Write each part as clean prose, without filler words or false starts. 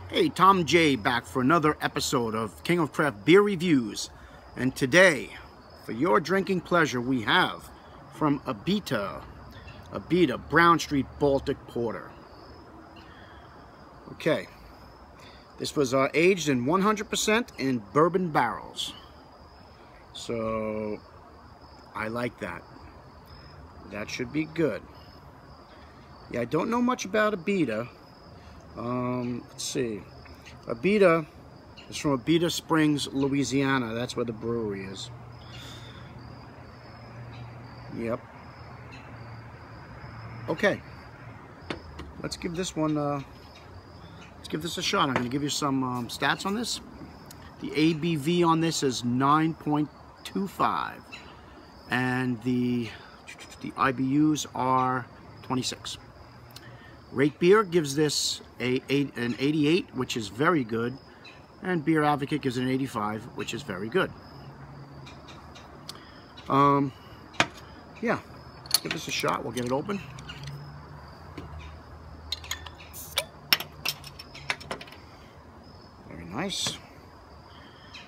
Hey, Tom J back for another episode of King of Craft Beer Reviews. And today, for your drinking pleasure, we have from Abita Brown Street Baltic Porter. Okay, this was aged in 100% in bourbon barrels. So, I like that. That should be good. Yeah, I don't know much about Abita. Let's see. Abita is from Abita Springs, Louisiana. That's where the brewery is. Yep. Okay. Let's give this one. Let's give this a shot. I'm going to give you some stats on this. The ABV on this is 9.25, and the IBUs are 26. Rate Beer gives this an 88, which is very good, and Beer Advocate gives it an 85, which is very good. Yeah, let's give this a shot. We'll get it open. Very nice.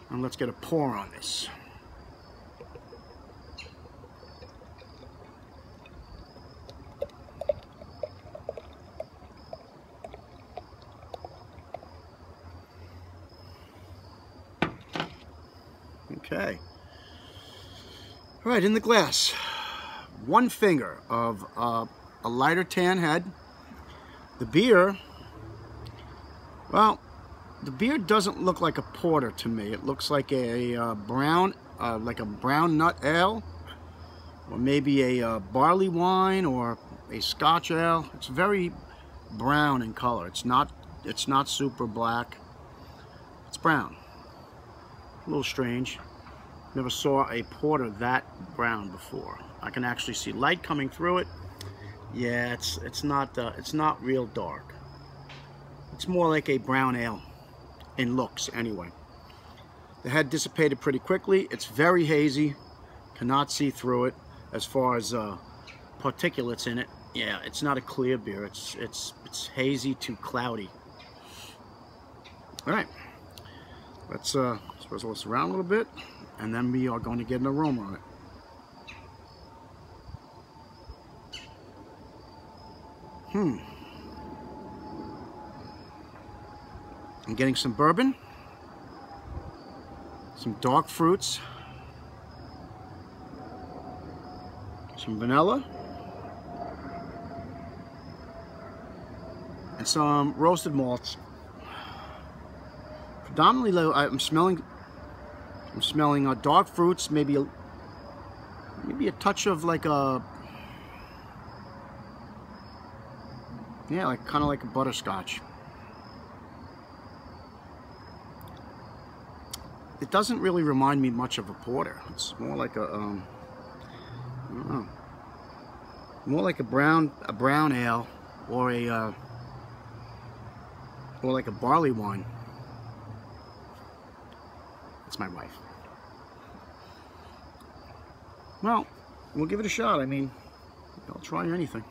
And let's get a pour on this. Okay. All right, in the glass, one finger of a lighter tan head. The beer, well, the beer doesn't look like a porter to me. It looks like a brown nut ale, or maybe a barley wine or a Scotch ale. It's very brown in color. It's not super black. It's brown. A little strange. Never saw a porter that brown before. I can actually see light coming through it. Yeah, it's not real dark. It's more like a brown ale in looks anyway. The head dissipated pretty quickly. It's very hazy. Cannot see through it as far as particulates in it. Yeah, it's not a clear beer. It's hazy to cloudy. All right. Let's sprizzle this around a little bit, and then we are going to get an aroma on it. I'm getting some bourbon, some dark fruits, some vanilla, and some roasted malts. Predominantly, I'm smelling dark fruits, maybe a touch of like a, yeah, like kind of like a butterscotch. It doesn't really remind me much of a porter. It's more like a, I don't know, more like a brown ale, or like a barley wine. That's my wife. Well, we'll give it a shot. I mean, I'll try anything.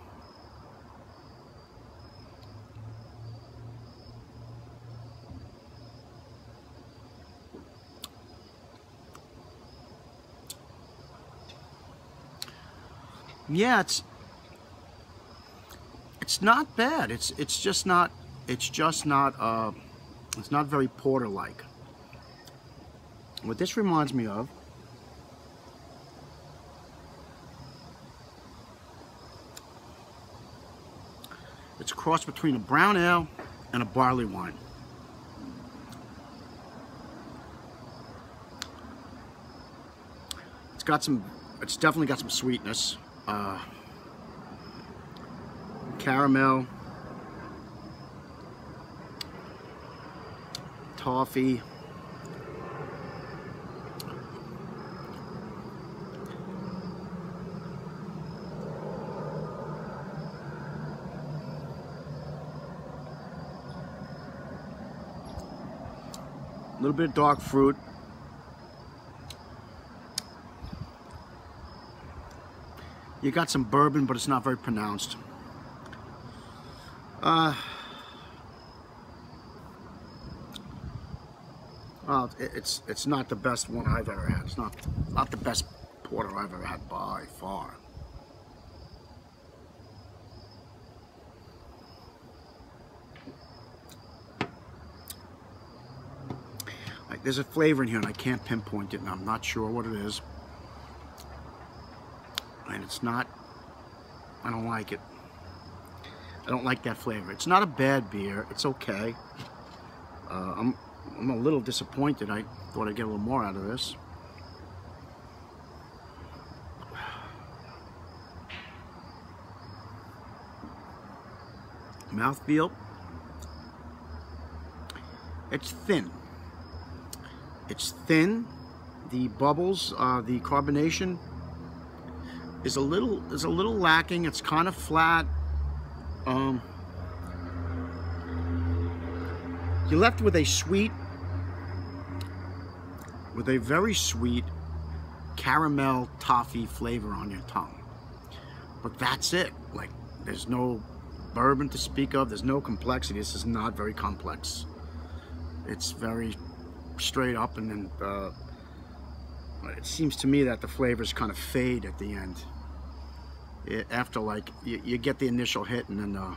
Yeah, it's not bad. It's just not very porter-like. What this reminds me of, it's a cross between a brown ale and a barley wine. It's definitely got some sweetness, caramel, toffee. A little bit of dark fruit. You got some bourbon, but it's not very pronounced. It's not the best one I've ever had. It's not the best porter I've ever had by far. Like, there's a flavor in here and I can't pinpoint it, and I'm not sure what it is. And it's not. I don't like it. I don't like that flavor. It's not a bad beer. It's okay. I'm a little disappointed. I thought I'd get a little more out of this. Mouthfeel. It's thin. It's thin. The bubbles, the carbonation is a little lacking. It's kind of flat. You're left with a very sweet caramel toffee flavor on your tongue. But that's it. Like, there's no bourbon to speak of. There's no complexity. This is not very complex. It's very straight up, and then it seems to me that the flavors kind of fade at the end. After, like, you get the initial hit, and then I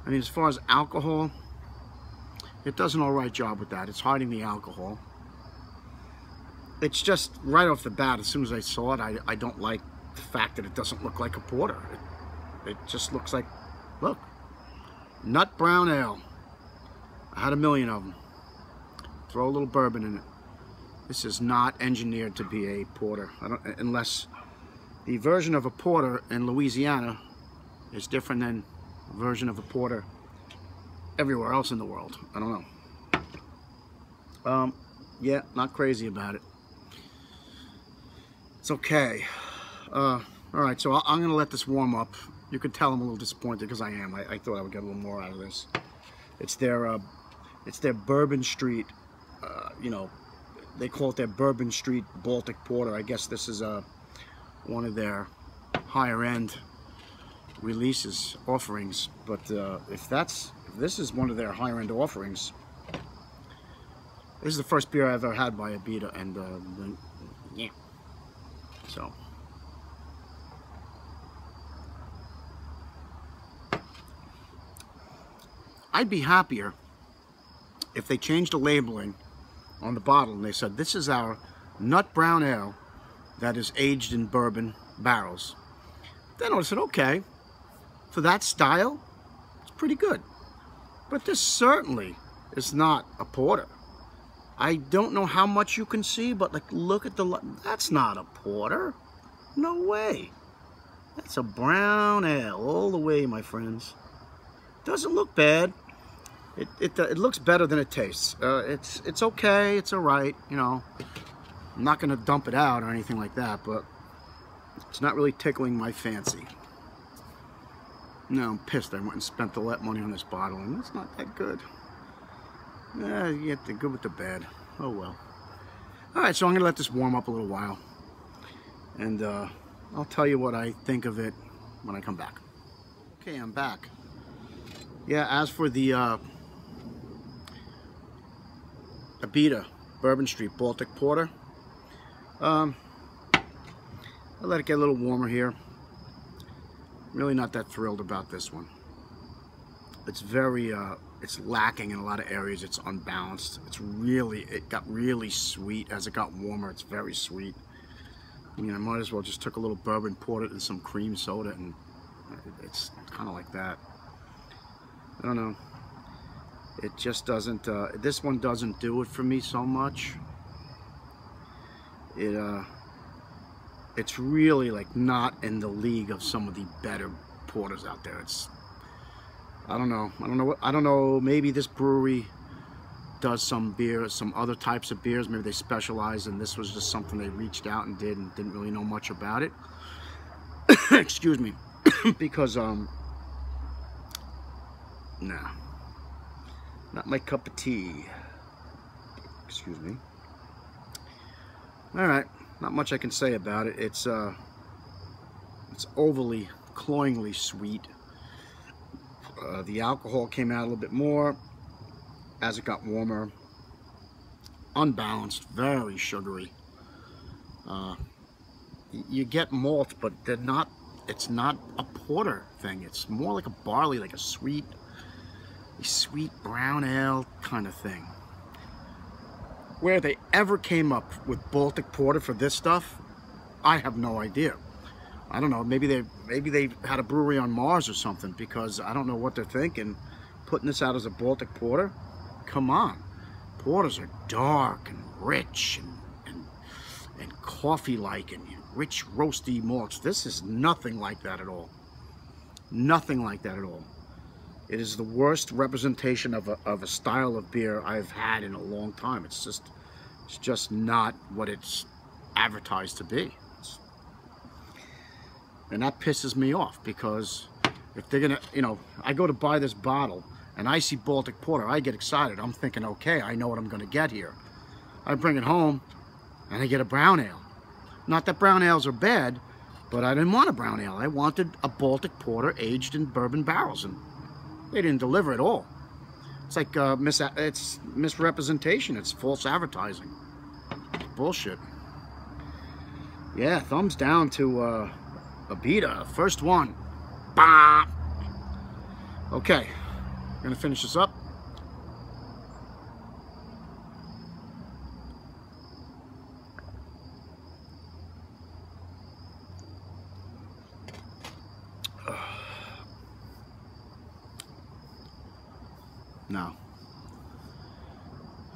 mean, as far as alcohol, it does an all right job with that. It's hiding the alcohol. It's just right off the bat, as soon as I saw it, I don't like the fact that it doesn't look like a porter. It just looks like, look, nut brown ale. I had a million of them. Throw a little bourbon in it. This is not engineered to be a porter. Unless the version of a porter in Louisiana is different than the version of a porter everywhere else in the world. I don't know. Yeah, not crazy about it. It's okay. All right, so I'm gonna let this warm up. You could tell I'm a little disappointed, because I am. I thought I would get a little more out of this. It's their Bourbon Street. You know, they call it their Bourbon Street Baltic Porter. I guess this is one of their higher end releases, offerings. But if this is one of their higher end offerings, this is the first beer I've ever had by Abita, and yeah. So I'd be happier if they changed the labeling on the bottle and they said, this is our nut brown ale that is aged in bourbon barrels. Then I would have said, okay, for that style, it's pretty good. But this certainly is not a porter. I don't know how much you can see, but like, look at that's not a porter. No way. That's a brown ale all the way, my friends. Doesn't look bad. It looks better than it tastes. It's okay. It's all right. You know, I'm not gonna dump it out or anything like that, but it's not really tickling my fancy. No, I'm pissed. I went and spent all that money on this bottle, and it's not that good. Yeah, you get the good with the bad. Oh well. All right, so I'm gonna let this warm up a little while, and I'll tell you what I think of it when I come back. Okay, I'm back. Yeah, as for the Abita Bourbon Street Baltic Porter, I'll let it get a little warmer here. Really not that thrilled about this one. It's very it's lacking in a lot of areas. It's unbalanced. It got really sweet as it got warmer. It's very sweet. I mean, I might as well just took a little bourbon, poured it in some cream soda, and it's kind of like that. I don't know. It just doesn't, this one doesn't do it for me so much. It's really like not in the league of some of the better porters out there. I don't know, maybe this brewery does some beer, some other types of beers. Maybe they specialize, and this was just something they reached out and did and didn't really know much about it. Excuse me. Because, nah. Not my cup of tea. Excuse me. Alright, not much I can say about it. It's overly, cloyingly sweet. The alcohol came out a little bit more as it got warmer. unbalanced, very sugary. You get malt, but they're not. It's not a porter thing. It's more like a barley, like a sweet brown ale kind of thing. Where they ever came up with Baltic porter for this stuff, I have no idea. I don't know. Maybe they had a brewery on Mars or something, because I don't know what they're thinking. Putting this out as a Baltic porter, come on. Porters are dark and rich and coffee-like and rich roasty malts. This is nothing like that at all. Nothing like that at all. It is the worst representation of a style of beer I've had in a long time. It's just not what it's advertised to be. And that pisses me off, because if they're gonna, you know, I go to buy this bottle and I see Baltic porter, I get excited. I'm thinking, okay, I know what I'm gonna get here. I bring it home and I get a brown ale. Not that brown ales are bad, but I didn't want a brown ale. I wanted a Baltic porter aged in bourbon barrels, and they didn't deliver at all. It's like it's misrepresentation. It's false advertising. It's bullshit. Yeah, thumbs down to Abita, first one. Bah! Okay, I'm gonna finish this up. Now,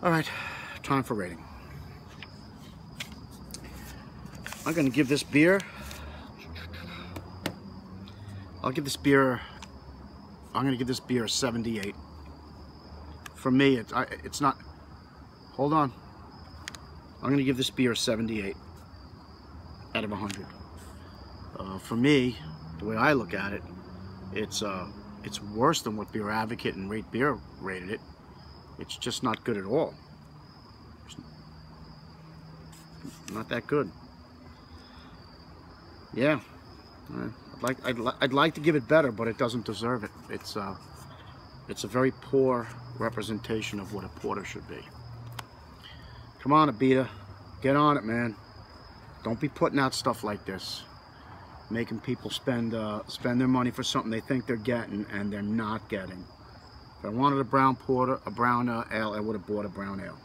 all right, time for rating. I'm gonna give this beer, I'm gonna give this beer a 78. For me, it's not, hold on. I'm gonna give this beer a 78 out of 100. For me, the way I look at it, it's worse than what Beer Advocate and Rate Beer rated it. It's just not good at all. It's not that good. Yeah, I'd like to give it better, but it doesn't deserve it. It's a very poor representation of what a porter should be. Come on, Abita, get on it, man. Don't be putting out stuff like this, making people spend their money for something they think they're getting and they're not getting. If I wanted a brown porter, a brown ale, I would have bought a brown ale.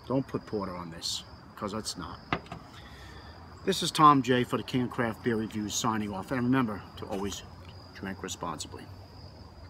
Don't put porter on this, because it's not. This is Tom J for the Canned Craft Beer Reviews signing off, and remember to always drink responsibly.